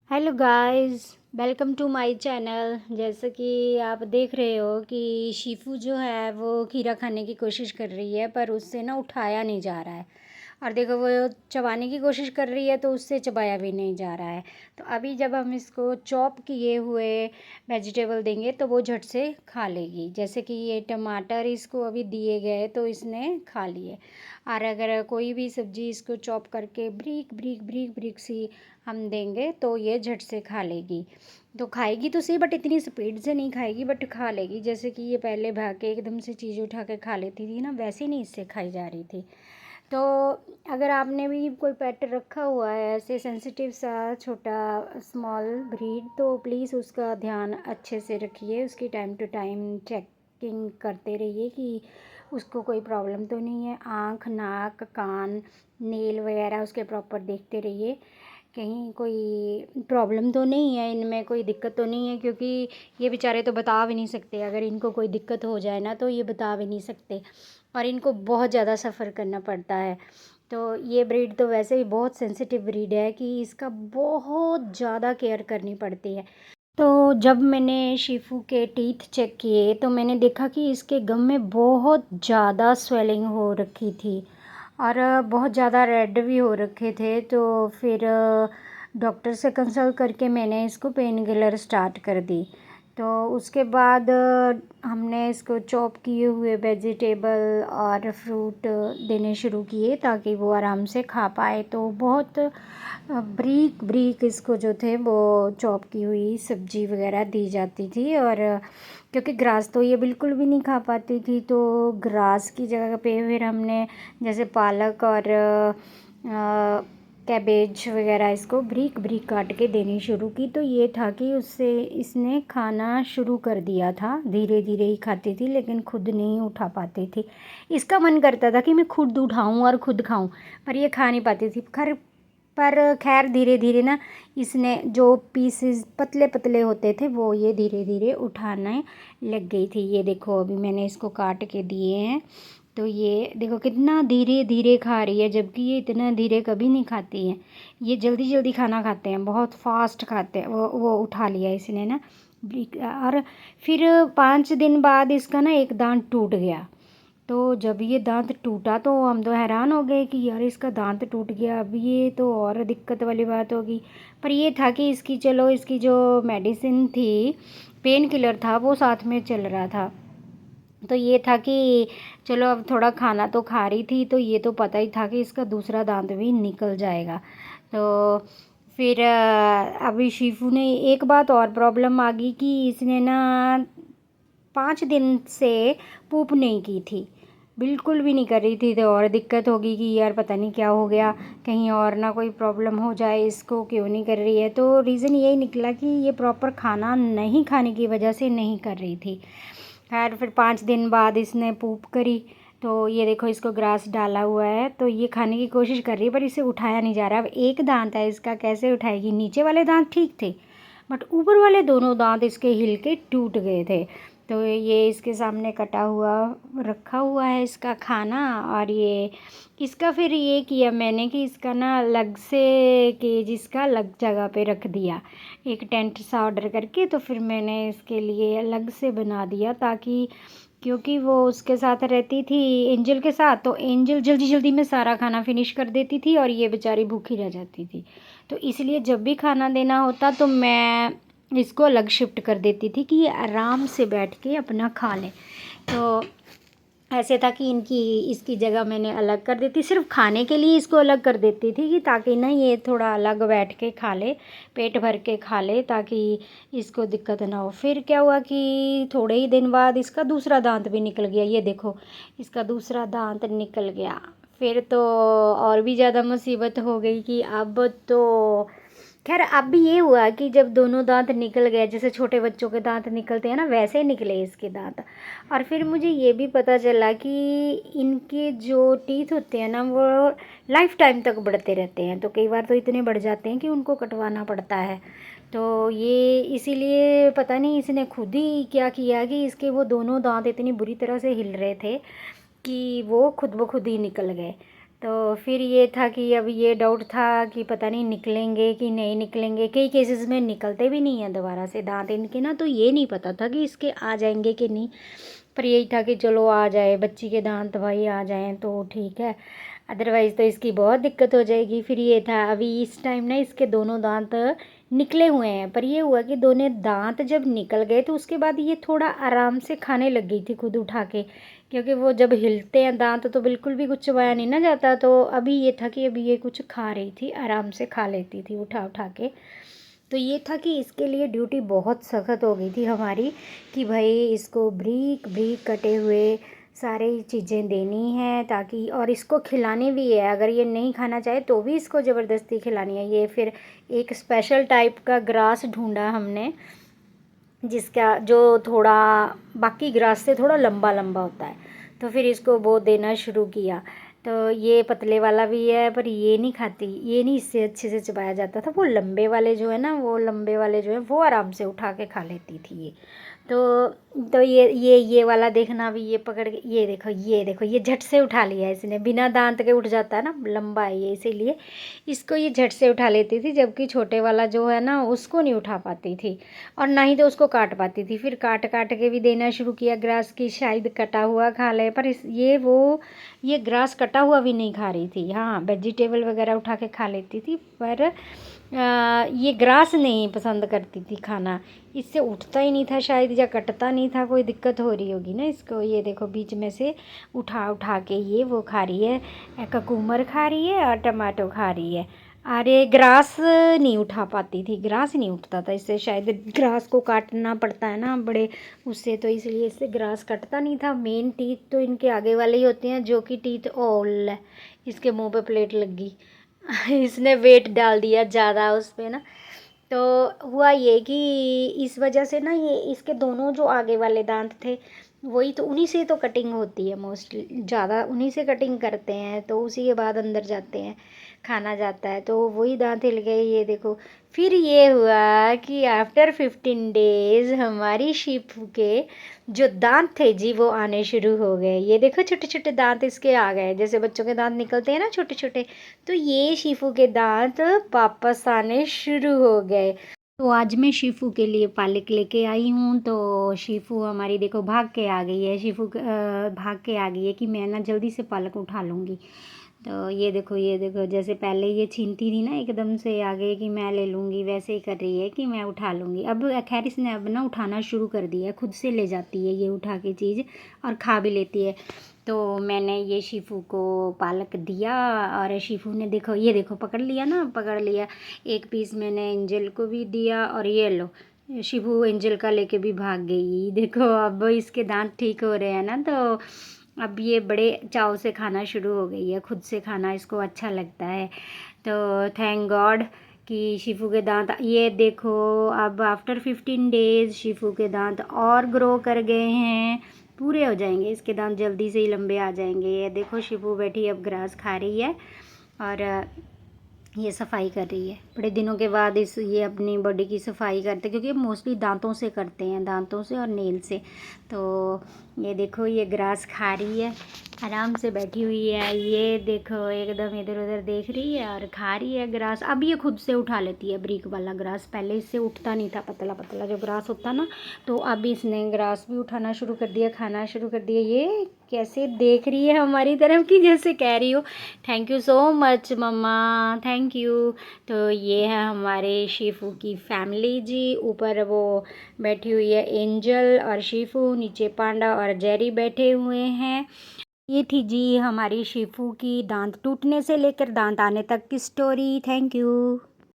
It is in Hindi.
Hello guys, welcome to my channel. जैसे कि आप देख रहे हो कि शीफू जो है वो खीरा खाने की कोशिश कर रही है, पर उससे ना उठाया नहीं जा रहा है। और देखो वो चबाने की कोशिश कर रही है तो उससे चबाया भी नहीं जा रहा है। तो अभी जब हम इसको चॉप किए हुए वेजिटेबल देंगे तो वो झट से खा लेगी। जैसे कि ये टमाटर इसको अभी दिए गए तो इसने खा लिए। और अगर कोई भी सब्ज़ी इसको चॉप करके ब्रीक ब्रीक ब्रीक ब्रीक सी हम देंगे तो ये झट से खा लेगी। तो खाएगी तो सही, बट इतनी स्पीड से नहीं खाएगी, बट खा लेगी। जैसे कि ये पहले भाग के एकदम से चीज़ उठा के खा लेती थी ना, वैसे नहीं इससे खाई जा रही थी। तो अगर आपने भी कोई पेट रखा हुआ है ऐसे सेंसिटिव सा छोटा स्मॉल ब्रीड, तो प्लीज़ उसका ध्यान अच्छे से रखिए। उसकी टाइम टू टाइम चेकिंग करते रहिए कि उसको कोई प्रॉब्लम तो नहीं है। आँख, नाक, कान, नेल वगैरह उसके प्रॉपर देखते रहिए, कहीं कोई प्रॉब्लम तो नहीं है, इनमें कोई दिक्कत तो नहीं है। क्योंकि ये बेचारे तो बता भी नहीं सकते, अगर इनको कोई दिक्कत हो जाए ना तो ये बता भी नहीं सकते, और इनको बहुत ज़्यादा सफ़र करना पड़ता है। तो ये ब्रीड तो वैसे ही बहुत सेंसिटिव ब्रीड है कि इसका बहुत ज़्यादा केयर करनी पड़ती है। तो जब मैंने शीफू के टीथ चेक किए तो मैंने देखा कि इसके गम में बहुत ज़्यादा स्वेलिंग हो रखी थी, और बहुत ज़्यादा रेड भी हो रखे थे। तो फिर डॉक्टर से कंसल्ट करके मैंने इसको पेन किलर स्टार्ट कर दी। तो उसके बाद हमने इसको चॉप किए हुए वेजिटेबल और फ्रूट देने शुरू किए ताकि वो आराम से खा पाए। तो बहुत ब्रीक ब्रीक इसको जो थे वो चॉप की हुई सब्जी वगैरह दी जाती थी। और क्योंकि ग्रास तो ये बिल्कुल भी नहीं खा पाती थी, तो ग्रास की जगह पे फिर हमने जैसे पालक और कैबेज वगैरह इसको ब्रीक ब्रीक काट के देनी शुरू की। तो ये था कि उससे इसने खाना शुरू कर दिया था, धीरे धीरे ही खाती थी लेकिन खुद नहीं उठा पाती थी। इसका मन करता था कि मैं खुद उठाऊं और खुद खाऊं, पर ये खा नहीं पाती थी। खैर धीरे धीरे ना इसने जो पीसेस पतले पतले होते थे वो ये धीरे धीरे उठाने लग गई थी। ये देखो अभी मैंने इसको काट के दिए हैं, तो ये देखो कितना धीरे धीरे खा रही है, जबकि ये इतना धीरे कभी नहीं खाती है। ये जल्दी जल्दी खाना खाते हैं, बहुत फास्ट खाते हैं। वो उठा लिया इसने ना। और फिर 5 दिन बाद इसका ना एक दांत टूट गया। तो जब ये दांत टूटा तो हम तो हैरान हो गए कि यार इसका दांत टूट गया, अब ये तो और दिक्कत वाली बात होगी। पर ये था कि इसकी चलो इसकी जो मेडिसिन थी, पेन किलर था, वो साथ में चल रहा था। तो ये था कि चलो अब थोड़ा खाना तो खा रही थी, तो ये तो पता ही था कि इसका दूसरा दांत भी निकल जाएगा। तो फिर अभी शीफू ने एक बात और प्रॉब्लम आ गई कि इसने ना 5 दिन से पूप नहीं की थी, बिल्कुल भी नहीं कर रही थी। तो और दिक्कत होगी कि यार पता नहीं क्या हो गया, कहीं और ना कोई प्रॉब्लम हो जाए, इसको क्यों नहीं कर रही है। तो रीज़न यही निकला कि ये प्रॉपर खाना नहीं खाने की वजह से नहीं कर रही थी। खैर फिर 5 दिन बाद इसने पूप करी। तो ये देखो इसको ग्रास डाला हुआ है, तो ये खाने की कोशिश कर रही है, पर इसे उठाया नहीं जा रहा। अब एक दांत है इसका, कैसे उठाएगी? नीचे वाले दांत ठीक थे, बट ऊपर वाले दोनों दांत इसके हिल के टूट गए थे। तो ये इसके सामने कटा हुआ रखा हुआ है इसका खाना। और ये इसका फिर ये किया मैंने कि इसका ना अलग से केज इसका अलग जगह पे रख दिया, एक टेंट सा ऑर्डर करके। तो फिर मैंने इसके लिए अलग से बना दिया, ताकि क्योंकि वो उसके साथ रहती थी एंजल के साथ, तो एंजल जल्दी जल्दी में सारा खाना फिनिश कर देती थी और ये बेचारी भूखी रह जाती थी। तो इसलिए जब भी खाना देना होता तो मैं इसको अलग शिफ्ट कर देती थी कि ये आराम से बैठ के अपना खा लें। तो ऐसे था कि इनकी इसकी जगह मैंने अलग कर देती, सिर्फ खाने के लिए इसको अलग कर देती थी कि ताकि ना ये थोड़ा अलग बैठ के खा ले, पेट भर के खा ले, ताकि इसको दिक्कत ना हो। फिर क्या हुआ कि थोड़े ही दिन बाद इसका दूसरा दांत भी निकल गया। ये देखो इसका दूसरा दांत निकल गया। फिर तो और भी ज़्यादा मुसीबत हो गई कि अब तो खैर अब भी ये हुआ कि जब दोनों दांत निकल गए, जैसे छोटे बच्चों के दांत निकलते हैं ना, वैसे निकले इसके दांत। और फिर मुझे ये भी पता चला कि इनके जो टीथ होते हैं ना वो लाइफ टाइम तक बढ़ते रहते हैं। तो कई बार तो इतने बढ़ जाते हैं कि उनको कटवाना पड़ता है। तो ये इसीलिए पता नहीं इसने खुद ही क्या किया कि इसके वो दोनों दांत इतनी बुरी तरह से हिल रहे थे कि वो खुद ब खुद ही निकल गए। तो फिर ये था कि अब ये डाउट था कि पता नहीं निकलेंगे कि नहीं निकलेंगे। कई केसेस में निकलते भी नहीं हैं दोबारा से दांत इनके ना, तो ये नहीं पता था कि इसके आ जाएंगे कि नहीं। पर यही था कि चलो आ जाए, बच्ची के दांत भाई आ जाएं तो ठीक है, अदरवाइज़ तो इसकी बहुत दिक्कत हो जाएगी। फिर ये था अभी इस टाइम ना इसके दोनों दांत निकले हुए हैं, पर ये हुआ कि दोनों दांत जब निकल गए तो उसके बाद ये थोड़ा आराम से खाने लग गई थी खुद उठा के, क्योंकि वो जब हिलते हैं दांत तो बिल्कुल भी कुछ चबाया नहीं ना जाता। तो अभी ये था कि अभी ये कुछ खा रही थी, आराम से खा लेती थी उठा उठा के। तो ये था कि इसके लिए ड्यूटी बहुत सख्त हो गई थी हमारी कि भाई इसको ब्रीक ब्रीक कटे हुए सारी चीज़ें देनी है, ताकि और इसको खिलानी भी है। अगर ये नहीं खाना चाहे तो भी इसको ज़बरदस्ती खिलानी है। ये फिर एक स्पेशल टाइप का ग्रास ढूंढा हमने, जिसका जो थोड़ा बाकी ग्रास से थोड़ा लंबा लंबा होता है, तो फिर इसको वो देना शुरू किया। तो ये पतले वाला भी है, पर ये नहीं खाती, ये नहीं इससे अच्छे से चबाया जाता था। वो लंबे वाले जो है ना, वो लंबे वाले जो है वो आराम से उठा के खा लेती थी ये। तो ये वाला देखना भी, ये पकड़ के ये देखो ये देखो, ये झट से उठा लिया इसने, बिना दांत के उठ जाता है ना, लंबा है ये इसीलिए इसको ये झट से उठा लेती थी। जबकि छोटे वाला जो है ना उसको नहीं उठा पाती थी, और ना ही तो उसको काट पाती थी। फिर काट काट के भी देना शुरू किया ग्रास की, शायद कटा हुआ खा ले, पर ये ग्रास कटा हुआ भी नहीं खा रही थी। हाँ, वेजिटेबल वगैरह उठा के खा लेती थी, पर ये ग्रास नहीं पसंद करती थी खाना। इससे उठता ही नहीं था शायद, या कटता नहीं था, कोई दिक्कत हो रही होगी ना इसको। ये देखो बीच में से उठा उठा के ये वो खा रही है, ककूमर खा रही है और टमाटो खा रही है। अरे ग्रास नहीं उठा पाती थी, ग्रास नहीं उठता था इससे, शायद ग्रास को काटना पड़ता है ना बड़े उससे, तो इसलिए इससे ग्रास कटता नहीं था। मेन टीथ तो इनके आगे वाले ही होते हैं, जो कि टीथ ऑल है। इसके मुंह पे प्लेट लग गई इसने वेट डाल दिया ज़्यादा उस पर ना। तो हुआ ये कि इस वजह से ना ये इसके दोनों जो आगे वाले दांत थे, वही तो उन्हीं से तो कटिंग होती है मोस्टली, ज़्यादा उन्हीं से कटिंग करते हैं, तो उसी के बाद अंदर जाते हैं, खाना जाता है। तो वही दांत हिल गए, ये देखो। फिर ये हुआ कि आफ्टर 15 डेज हमारी शिपू के जो दांत थे जी वो आने शुरू हो गए। ये देखो छोटे छोटे दांत इसके आ गए, जैसे बच्चों के दांत निकलते हैं ना छोटे छोटे, तो ये शिफू के दांत वापस आने शुरू हो गए। तो आज मैं शिफू के लिए पालक लेके आई हूँ। तो शिफू हमारी देखो भाग के आ गई है, भाग के आ गई है कि मैं ना जल्दी से पालक उठा लूँगी। तो ये देखो जैसे पहले ये छीनती थी ना एकदम से आगे कि मैं ले लूँगी, वैसे ही कर रही है कि मैं उठा लूँगी। अब खैर इसने अब ना उठाना शुरू कर दिया है, खुद से ले जाती है ये उठा के चीज़ और खा भी लेती है। तो मैंने ये शिफू को पालक दिया, और शिफू ने देखो ये देखो पकड़ लिया ना, पकड़ लिया। एक पीस मैंने एंजल को भी दिया, और ये लो शिफू एंजल का लेके भी भाग गई। देखो अब इसके दांत ठीक हो रहे हैं ना, तो अब ये बड़े चाव से खाना शुरू हो गई है, खुद से खाना इसको अच्छा लगता है। तो थैंक गॉड कि शिफू के दांत ये देखो, अब आफ्टर 15 डेज शिफू के दांत और ग्रो कर गए हैं, पूरे हो जाएंगे इसके दांत, जल्दी से ही लंबे आ जाएंगे। ये देखो शिफू बैठी अब ग्रास खा रही है, और ये सफाई कर रही है। बड़े दिनों के बाद ये अपनी बॉडी की सफाई करते, क्योंकि मोस्टली दांतों से करते हैं, दांतों से और नेल से। तो ये देखो ये ग्रास खा रही है, आराम से बैठी हुई है। ये देखो एकदम इधर उधर देख रही है और खा रही है ग्रास। अब ये खुद से उठा लेती है ब्रीक वाला ग्रास, पहले इससे उठता नहीं था, पतला पतला जो ग्रास होता ना, तो अब इसने ग्रास भी उठाना शुरू कर दिया, खाना शुरू कर दिया। ये कैसे देख रही है हमारी तरफ की, जैसे कह रही हो thank you so much mamma, thank you. तो ये है हमारे शिफू की फैमिली जी। ऊपर वो बैठी हुई है एंजल और शिफू, नीचे पांडा और जेरी बैठे हुए हैं। ये थी जी हमारी शिफू की दांत टूटने से लेकर दांत आने तक की स्टोरी। Thank you.